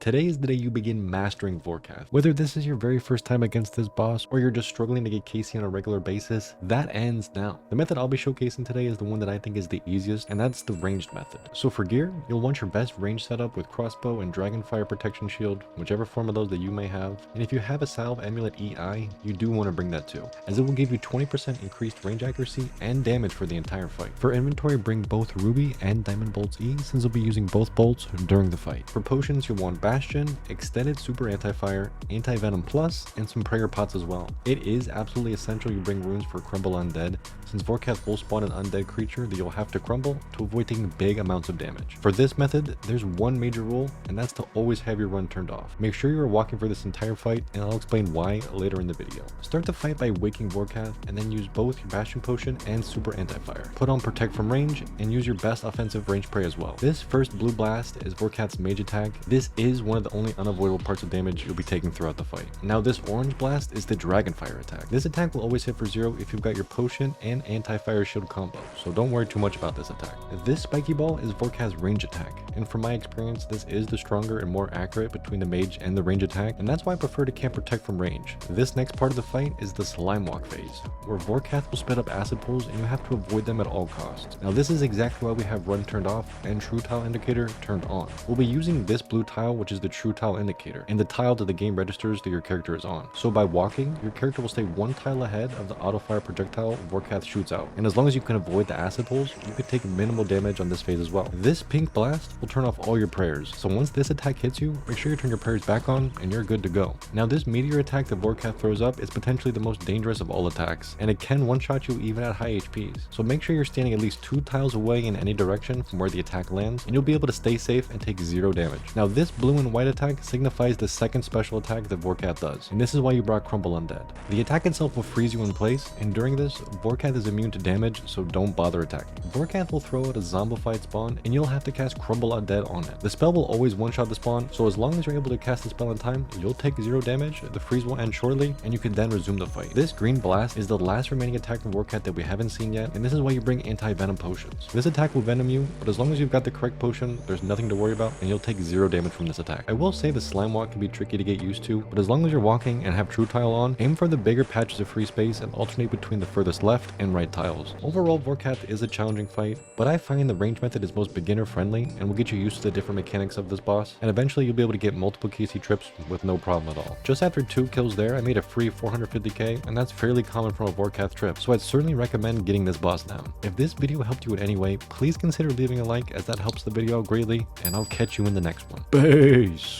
Today is the day you begin mastering Vorkath. Whether this is your very first time against this boss, or you're just struggling to get KC on a regular basis, that ends now. The method I'll be showcasing today is the one that I think is the easiest, and that's the ranged method. So for gear, you'll want your best range setup with crossbow and dragonfire protection shield, whichever form of those that you may have. And if you have a salve amulet EI, you do want to bring that too, as it will give you 20% increased range accuracy and damage for the entire fight. For inventory, bring both ruby and diamond bolts E, since you'll be using both bolts during the fight. For potions, you'll want Bastion, Extended Super Anti-Fire, Anti-Venom Plus, and some prayer pots as well. It is absolutely essential you bring runes for Crumble Undead, since Vorkath will spawn an undead creature that you'll have to crumble to avoid taking big amounts of damage. For this method, there's one major rule, and that's to always have your run turned off. Make sure you are walking for this entire fight, and I'll explain why later in the video. Start the fight by waking Vorkath, and then use both your Bastion Potion and Super Anti-Fire. Put on Protect from range, and use your best offensive range prey as well. This first blue blast is Vorkath's mage attack. This is one of the only unavoidable parts of damage you'll be taking throughout the fight. Now this orange blast is the Dragonfire attack. This attack will always hit for 0 if you've got your potion and anti-fire shield combo, so don't worry too much about this attack. This spiky ball is Vorkath's range attack, and from my experience this is the stronger and more accurate between the mage and the range attack, and that's why I prefer to camp protect from range. This next part of the fight is the slime walk phase, where Vorkath will spit up acid pools and you have to avoid them at all costs. Now this is exactly why we have run turned off and true tile indicator turned on. We'll be using this blue tile, which is the true tile indicator, and the tile that the game registers that your character is on. So by walking, your character will stay one tile ahead of the auto fire projectile Vorkath shoots out, and as long as you can avoid the acid pools, you can take minimal damage on this phase as well. This pink blast will turn off all your prayers, so once this attack hits you, make sure you turn your prayers back on and you're good to go. Now this meteor attack that Vorkath throws up is potentially the most dangerous of all attacks, and it can one-shot you even at high HPs, so make sure you're standing at least 2 tiles away in any direction from where the attack lands, and you'll be able to stay safe and take 0 damage. Now this blue and white attack signifies the second special attack that Vorkath does, and this is why you brought Crumble Undead. The attack itself will freeze you in place, and during this, Vorkath is immune to damage, so don't bother attacking. Vorkath will throw out a zombified spawn, and you'll have to cast Crumble Undead on it. The spell will always one-shot the spawn, so as long as you're able to cast the spell in time, you'll take 0 damage, the freeze will end shortly, and you can then resume the fight. This green blast is the last remaining attack from Vorkath that we haven't seen yet, and this is why you bring anti-venom potions. This attack will venom you, but as long as you've got the correct potion, there's nothing to worry about, and you'll take 0 damage from this attack. I will say the slime walk can be tricky to get used to, but as long as you're walking and have true tile on, aim for the bigger patches of free space and alternate between the furthest left and right tiles. Overall, Vorkath is a challenging fight, but I find the range method is most beginner friendly and will get you used to the different mechanics of this boss, and eventually you'll be able to get multiple KC trips with no problem at all. Just after 2 kills there, I made a free 450k, and that's fairly common from a Vorkath trip, so I'd certainly recommend getting this boss down. If this video helped you in any way, please consider leaving a like, as that helps the video out greatly, and I'll catch you in the next one. Peace!